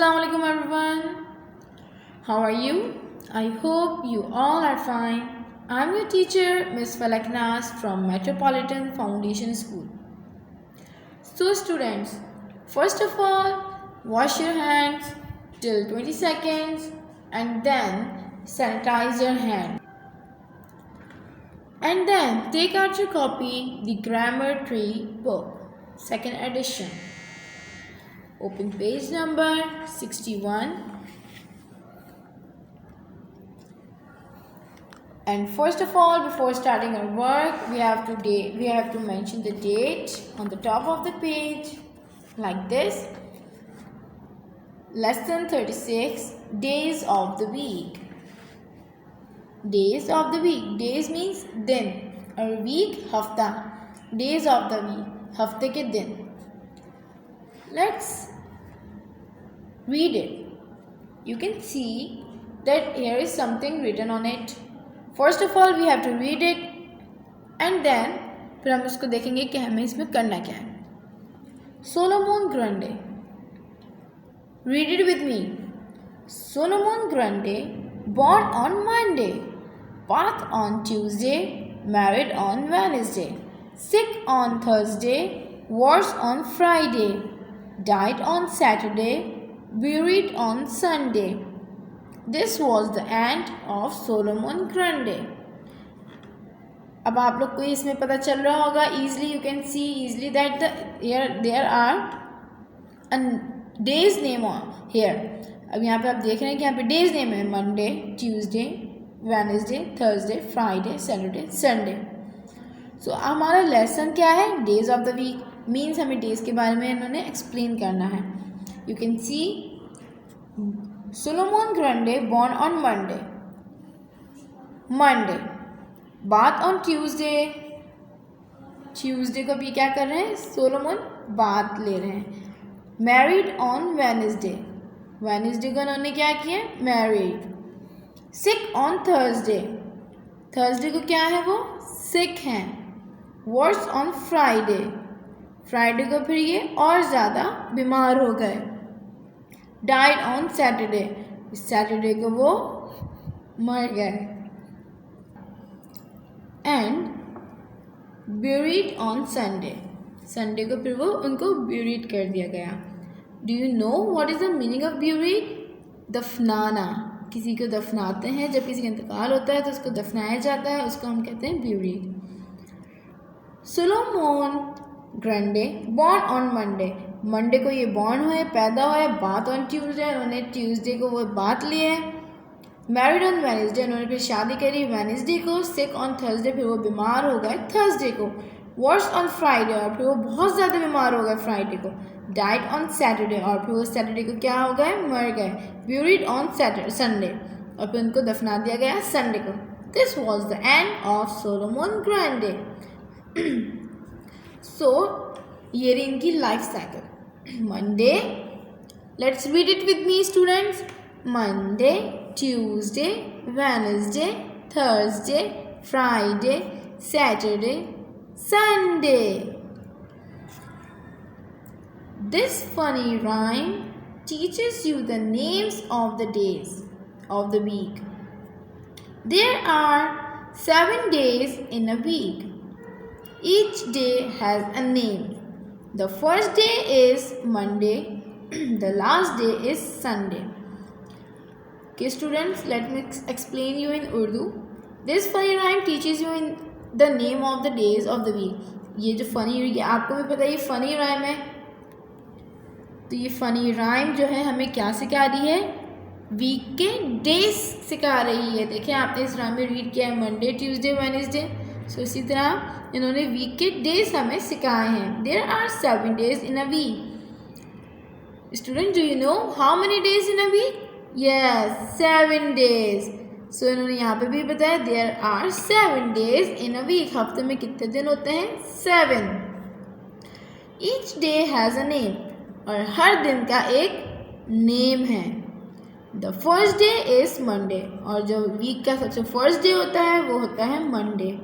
Assalamualaikum everyone. How are you? I hope you all are fine. I'm your teacher Miss Falaknas from Metropolitan Foundation School. So students, first of all, wash your hands till 20 seconds and then sanitize your hand. And then take out your copy, the Grammar Tree book, second edition. Open page number 61. And first of all, before starting our work, we have to mention the date on the top of the page like this. Lesson 36, days of the week. Days of the week. Days means दिन और week हफ्ता. Days of the week, हफ्ते के दिन. Let's read it. You can see that here is something written on it. First of all, we have to read it and then फिर हम उसको देखेंगे कि हमें इसमें करना क्या है. Solomon Grundy. Read it with me. Solomon Grundy, born on Monday, birth on Tuesday, married on Wednesday, sick on Thursday, was on Friday, died on Saturday, buried on Sunday. This was the end of Solomon Grundy. अब आप लोग को इसमें पता चल रहा होगा. Easily you can see easily that there are days name here. अब यहाँ पे आप देख रहे हैं कि यहाँ पे days name है Monday, Tuesday, Wednesday, Thursday, Friday, Saturday, Sunday. So हमारा लेसन क्या है? Days of the week. Means हमें डेज के बारे में इन्होंने एक्सप्लेन करना है. You can see Solomon Grundy born on Monday, bath on Tuesday. Tuesday को भी क्या कर रहे हैं? सोलोमन बात ले रहे हैं. मैरिड ऑन वेडनेसडे, वेडनेसडे को इन्होंने क्या किया? Married. Sick on Thursday, Thursday को क्या है? वो सिक हैं. वर्स ऑन फ्राइडे, फ्राइडे को फिर ये और ज़्यादा बीमार हो गए. डाइड ऑन सैटरडे, सैटरडे को वो मर गए. And buried on Sunday, Sunday को फिर वो उनको ब्यूरिड कर दिया गया. Do you know what is the meaning of buried? दफनाना. किसी को दफनाते हैं, जब किसी का इंतकाल होता है तो उसको दफनाया जाता है, उसको हम कहते हैं buried. Solomon Grundy born on Monday, Monday को ये बॉर्न हुए, पैदा हुए. बात ऑन ट्यूसडे, उन्होंने ट्यूसडे को वो बात लिए. मैरिड ऑन वेडनेसडे, उन्होंने फिर शादी करी वेडनेसडे को. सिक ऑन थर्सडे, फिर वो बीमार हो गए थर्सडे को. वर्स ऑन फ्राइडे, और फिर वो बहुत ज़्यादा बीमार हो गए फ्राइडे को. डाइड ऑन सैटरडे, और फिर वो सैटरडे को क्या हो गए? मर गए. ब्यूरिड ऑन संडे, और फिर उनको दफना दिया गया संडे को. This was the end of Solomon Grundy. So ये रही इनकी life cycle. Monday, let's read it with me students. Monday, Tuesday, Wednesday, Thursday, Friday, Saturday, Sunday. This funny rhyme teaches you the names of the days of the week. There are 7 days in a week. Each day has a name. The first day is Monday. The last day is Sunday. Okay, students, let me explain you in Urdu. This funny rhyme teaches you in the name of the days of the week. ये जो funny, ये आपको भी पता है ये funny rhyme है. तो ये funny rhyme जो है हमें क्या सिखा रही है? वीक के डेज सिखा रही है. देखिए आपने इस rhyme में रीड किया है Monday, Tuesday, Wednesday. सो इसी तरह इन्होंने वीक के डेज हमें सिखाए हैं. There are 7 days in a week. Student, do you know how many days in a week? Yes, 7 days. सो इन्होंने यहाँ पे भी बताया there are 7 days in a week. हफ्ते में कितने दिन होते हैं? 7. Each day has a name, और हर दिन का एक नेम है. The first day is Monday, और जो वीक का सबसे फर्स्ट डे होता है वो होता है Monday.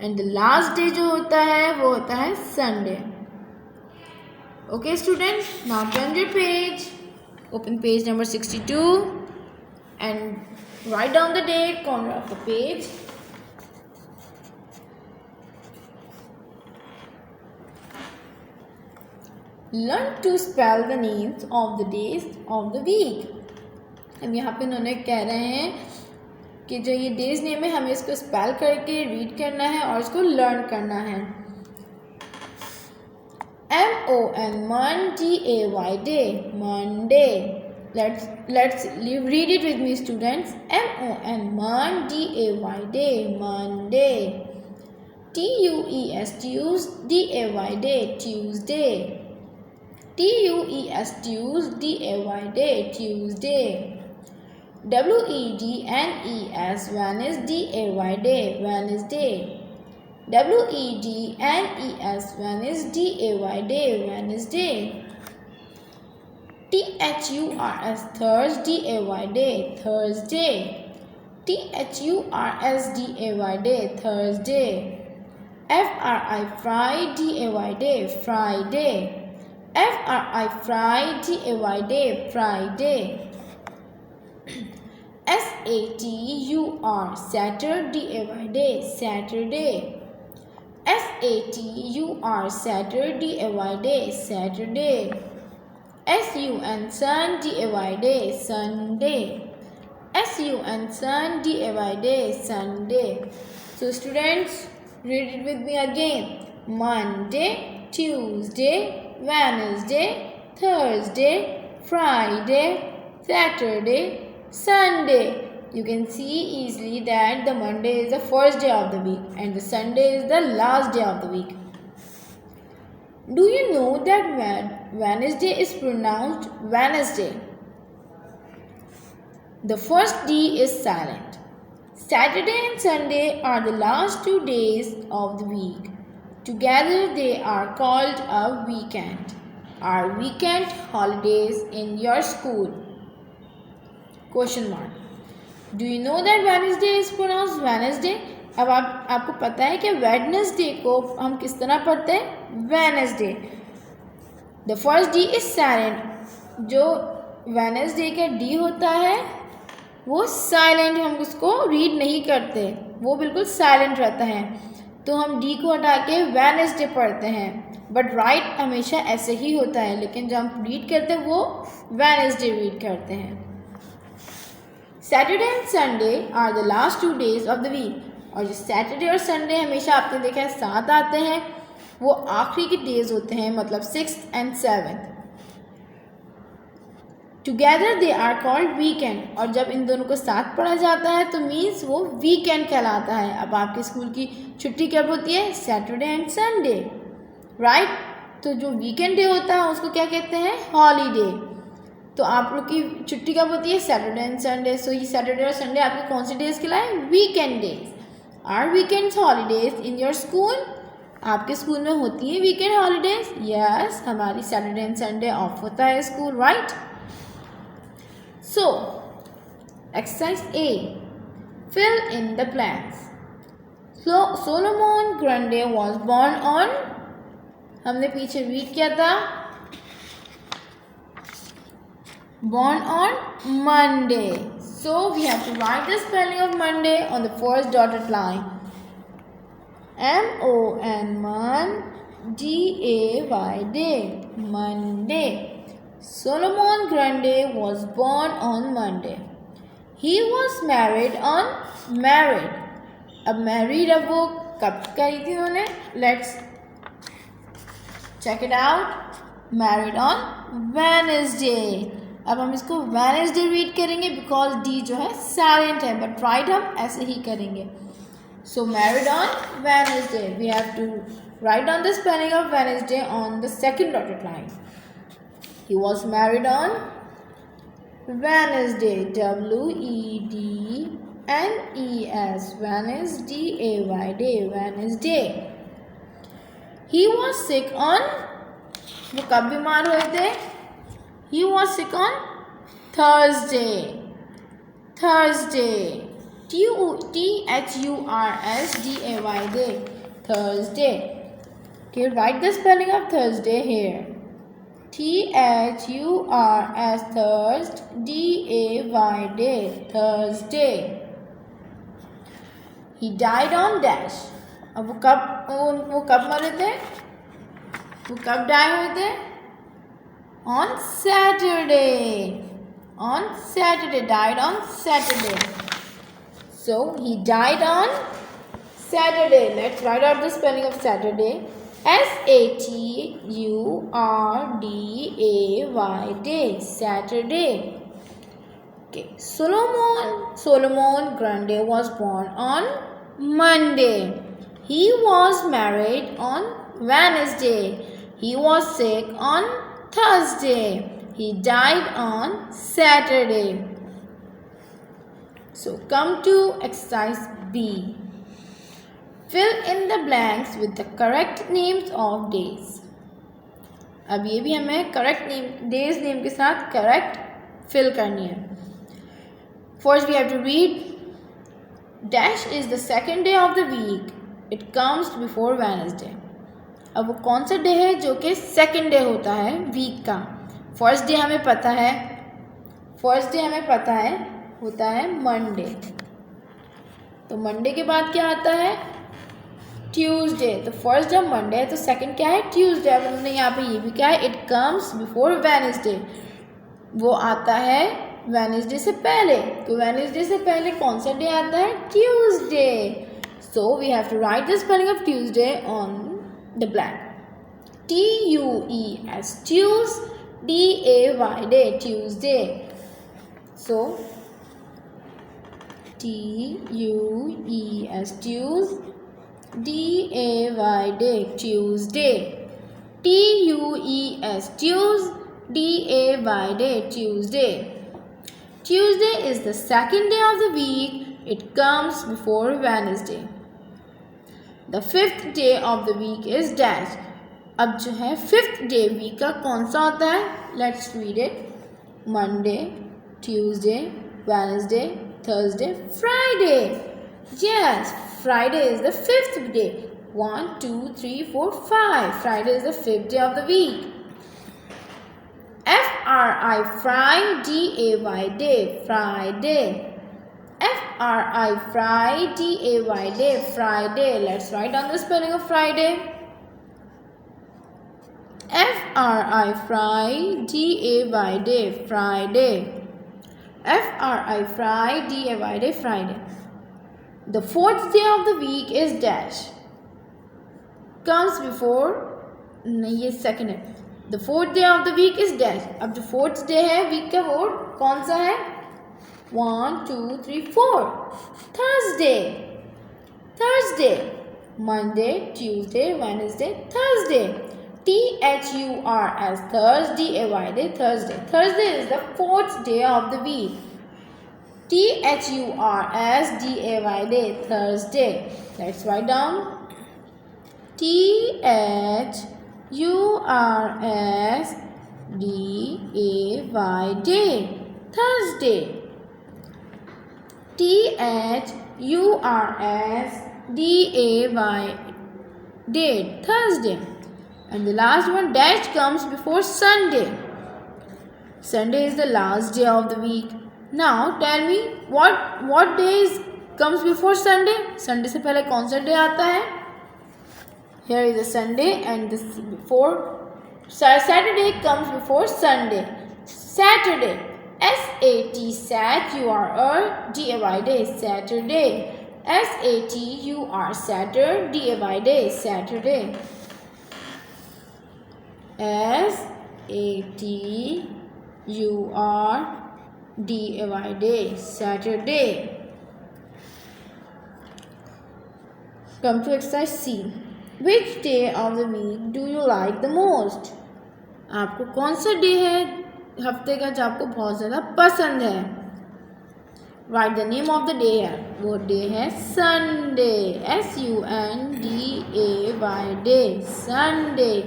And the last day जो होता है वो होता है Sunday. Okay students, now turn your page. Open page number 62 and write down the date, corner of the page. Learn to spell the names of the days of the week. हम यहाँ पे उन्होंने कह रहे हैं कि जो ये डेज नेम है हमें इसको स्पेल करके रीड करना है और इसको लर्न करना है. MONDAY day, Monday. Let's read it with me, students. MONDAY day, Monday. TUES DAY day, Tuesday. TUES DAY day, Tuesday. WEDNES Wednesday day, Wednesday. WEDNES Wednesday day, Wednesday. THURS Thursday day, Thursday. THURS day, Thursday. FRI Friday day, Friday. FRI Friday day, Friday. SATUR Saturday day, Saturday. SATUR Saturday day, Saturday. SUN Sunday day, Sunday. SUN Sunday day, Sunday. So students, read it with me again. Monday, Tuesday, Wednesday, Thursday, Friday, Saturday, Sunday. You can see easily that the Monday is the first day of the week and the Sunday is the last day of the week. Do you know that Wednesday is pronounced Wednesday? The first D is silent. Saturday and Sunday are the last 2 days of the week. Together they are called a weekend. Are weekend holidays in your school? Question mark. Do you know that Wednesday is pronounced Wednesday? अब आपको पता है कि Wednesday को हम किस तरह पढ़ते हैं? Wednesday. The first D is silent. जो Wednesday का D होता है वो साइलेंट, हम उसको रीड नहीं करते, वो बिल्कुल साइलेंट रहता है, तो हम D को हटा के Wednesday पढ़ते हैं. बट राइट हमेशा ऐसे ही होता है, लेकिन जब हम रीड करते हैं वो Wednesday रीड करते हैं. Saturday and Sunday are the last 2 days of the week. और जो Saturday और Sunday हमेशा आपने देखा है साथ आते हैं, वो आखिरी के डेज होते हैं, मतलब 6th and 7th. Together they are called weekend. और जब इन दोनों को साथ पढ़ा जाता है तो मीन्स वो वीकेंड कहलाता है. अब आपके स्कूल की छुट्टी कब होती है? Saturday and Sunday, right? तो जो वीकेंड डे होता है उसको क्या कहते हैं? हॉलीडे. तो आप लोग की छुट्टी कब होती है? Saturday and Sunday. सो ये सैटरडे और संडे आपके कौन से डेज कहलाए? Weekend days. Are weekends holidays in your school? आपके स्कूल में होती है वीकेंड हॉलीडेज? यस, हमारी सैटरडे एंड संडे ऑफ होता है school, right? So exercise A, fill in the blanks. Solomon Grundy was born on, हमने पीछे रीड किया था, born on Monday. So we have to write the spelling of Monday on the first dotted line. MONDAY day, Monday. Solomon Grundy was born on Monday. He was married on married. अब married अब वो कब करी थी उन्होंने? Let's check it out. Married on Wednesday. अब हम इसको Wednesday रीड करेंगे बिकॉज डी जो है साइलेंट है, बट राइट हम ऐसे ही करेंगे. So married on Wednesday. We have to write down the spelling of Wednesday on the second dotted line. He was married on Wednesday, WEDNES, Wednesday, day, Wednesday. He was sick on, वो कब बीमार हुए थे? He was sick on Thursday. Thursday. THURSDAY day. Thursday. Okay, write the spelling of Thursday here. Thurs thirst, day, Thursday. He died on dash. अब वो कब मरे थे? वो कब डाई हुए थे? On Saturday. On Saturday, died on Saturday. So he died on Saturday. Let's write out the spelling of Saturday. Saturday, day, Saturday. Okay, Solomon Grundy was born on Monday. He was married on Wednesday. He was sick on Thursday. He died on Saturday. So come to exercise B. Fill in the blanks with the correct names of days. अब ये भी हमें correct name days name के साथ correct fill करनी है. First we have to read. Dash is the second day of the week. It comes before Wednesday. अब वो कौन सा डे है जो कि सेकेंड डे होता है वीक का? फर्स्ट डे हमें पता है होता है मंडे. तो मंडे के बाद क्या आता है? ट्यूसडे. तो फर्स्ट जब मंडे है तो सेकंड क्या है? ट्यूसडे. अब हमने यहाँ पे ये भी क्या है? It comes before Wednesday. वो आता है वेडनेसडे से पहले. तो वेडनेसडे से पहले कौन सा डे आता है? Tuesday. So we have to write the spelling of Tuesday on the blank. TUES Tues, DAY day, Tuesday. So TUES Tues, DAY day, Tuesday. TUES Tues, DAY day, Tuesday. Tuesday is the second day of the week. It comes before Wednesday. The fifth day of the week is dash. अब जो है fifth day week का कौन सा होता है? Let's read it. Monday, Tuesday, Wednesday, Thursday, Friday. Yes, Friday is the fifth day. 1 2 3 4 5. Friday is the fifth day of the week. FRI Fry, DAY day, Friday. FRI Fry, DAY day, Friday. Let's write down the spelling of Friday. FRI Fry, DAY day, Friday. FRI Fry, DAY day, Friday. The fourth day of the week is dash. Comes before, ये second है. The fourth day of the week is dash. अब जो fourth day है week का वो कौन सा है? 1 2 3 4. Thursday. Monday, Tuesday, Wednesday, Thursday. THURS Thursday, DAY day, Thursday. Thursday is the fourth day of the week. THURS DAY day, Thursday. Let's write down. THURS DAY day, Thursday. THURS DAY day, Thursday. And the last one, dash comes before Sunday. Sunday is the last day of the week. Now tell me what days comes before Sunday? Sunday से पहले कौन सा day आता है? Here is a Sunday and this before Saturday comes before Sunday. Saturday. SAT DAY day, Saturday. SATUR DAY day, Saturday. SATUR DAY day, Saturday. Come to exercise C. Which day of the week do you like the most? आपको कौन सा day है हफ्ते का जो आपको बहुत ज़्यादा पसंद है? Write the name of the day है. वो डे है Sunday. SUNDAY day, Sunday.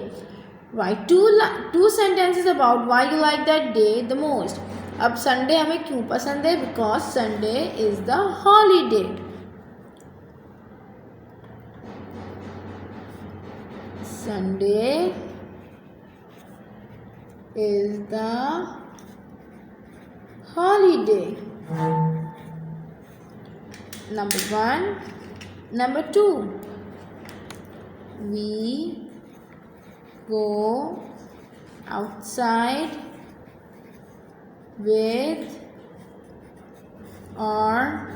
Write two sentences about why you like that day the most. अब Sunday हमें क्यों पसंद है? Because Sunday is the holiday. Sunday is the holiday? Number 1. Number 2. We go outside with our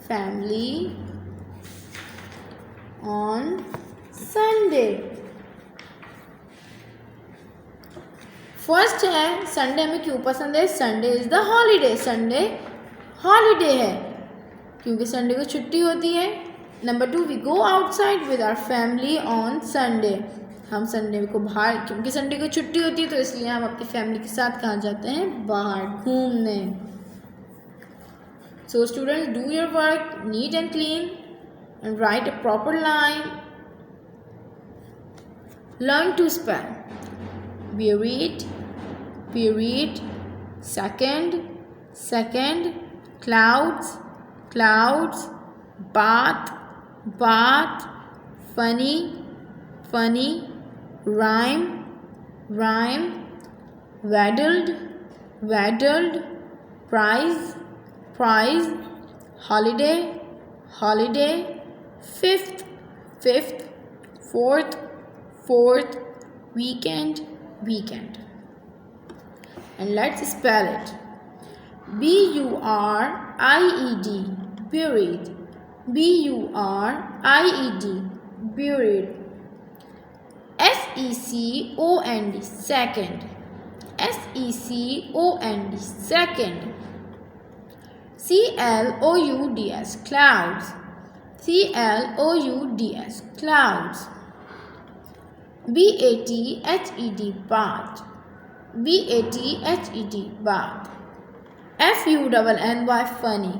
family on Sunday. First है Sunday हमें क्यों पसंद है? Sunday is the holiday. Sunday holiday है क्योंकि संडे को छुट्टी होती है. Number 2, we go outside with our family on Sunday. हम संडे को बाहर, क्योंकि संडे को छुट्टी होती है तो इसलिए हम अपनी फैमिली के साथ कहाँ जाते हैं? बाहर घूमने. So students, do your work neat and clean and write a proper line. Learn to spell. Period, period, second, second, clouds, clouds, bath, bath, funny, funny, rhyme, rhyme, waddled, waddled, prize, prize, holiday, holiday, fifth, fifth, fourth, fourth, weekend, weekend. And let's spell it. B-U-R-I-E-D, buried. B-U-R-I-E-D, buried. S-E-C-O-N-D, second. S-E-C-O-N-D, second. C-L-O-U-D-S, clouds. C-L-O-U-D-S, clouds. B-A-T-H-E-D, bath. B-A-T-H-E-D, bath. F-U-N-N-Y, funny.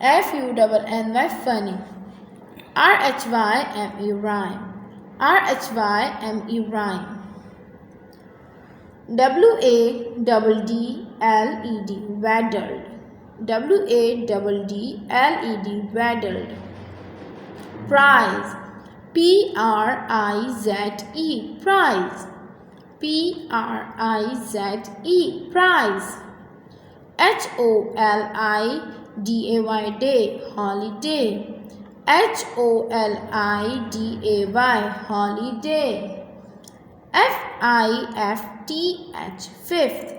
F-U-N-N-Y, funny. R-H-Y-M-E, rhyme. R-H-Y-M-E, rhyme. W-A-D-D-L-E-D, waddled. W-A-D-D-L-E-D, waddled. Prize. P-R-I-Z-E, prize. P-R-I-Z-E, prize. H-O-L-I-D-A-Y, day, holiday. H-O-L-I-D-A-Y, holiday. F-I-F-T-H, fifth.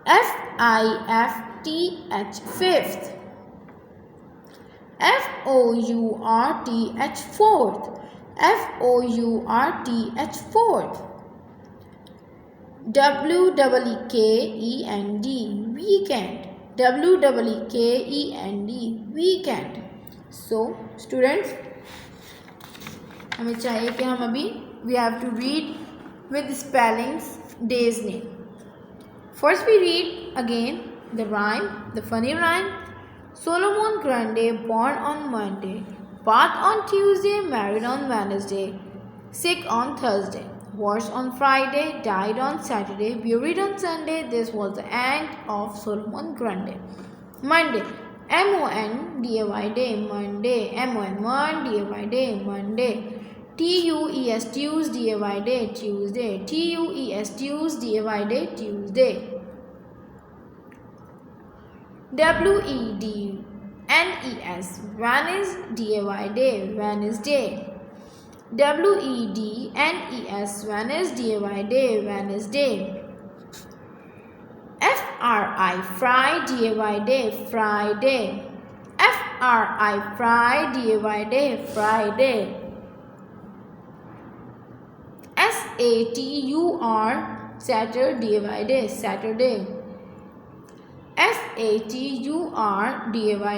F-I-F-T-H, fifth. F-O-U-R-T-H, fourth. F-O-U-R-T-H, fourth. W-E-E-K-E-N-D, weekend. W-E-E-K-E-N-D, weekend. So students, हमें चाहिए कि हम अभी we have to read with spellings days name. First we read again the rhyme, the funny rhyme. Solomon Grundy, born on Monday, bath on Tuesday, married on Wednesday, sick on Thursday, washed on Friday, died on Saturday, buried on Sunday. This was the end of Solomon Grundy. Monday, M-O-N-D-A-Y, day, Monday. M-O-N-D-A-Y, day, Monday. T-U-E-S, Tuesday, D-A-Y, day, Tuesday. T-U-E-S, Tuesday, day, Tuesday. W-E-D-N-E-S, Wednesday, day, Wednesday. W-E-D-N-E-S, Wednesday, day, Wednesday. F-R-I, Friday, day, Friday. F-R-I, Friday, day, Friday. S-A-T-U-R, Saturday, day, Saturday. S-A-T-U-R-D-A-Y,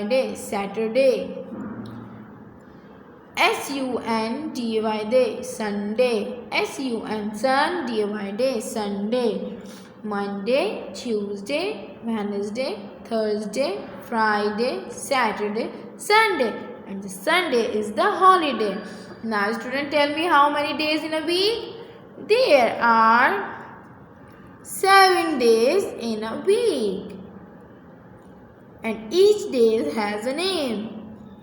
day, Saturday. S-U-N-D-A-Y, day, Sunday. S-U-N, Sun-D-A-Y, day, Sunday. Monday, Tuesday, Wednesday, Thursday, Friday, Saturday, Sunday. And the Sunday is the holiday. Now student, tell me how many days in a week? There are 7 days in a week. And each day has a name.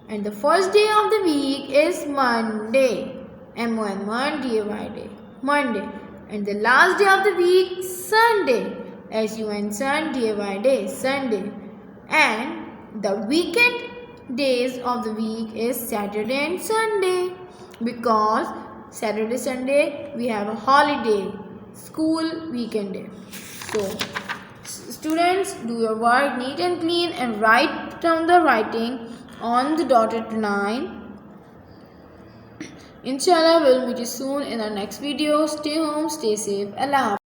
And the first day of the week is Monday. M-O-N, Monday, day, Monday. And the last day of the week, Sunday. S-U-N, Sun, D-A-Y, day, Sunday. And the weekend days of the week is Saturday and Sunday. Because Saturday, Sunday, we have a holiday, school weekend day. So, students, do your work neat and clean and write down the writing on the dotted line. Inshallah, we'll meet you soon in our next video. Stay home, stay safe. Allah Hafiz.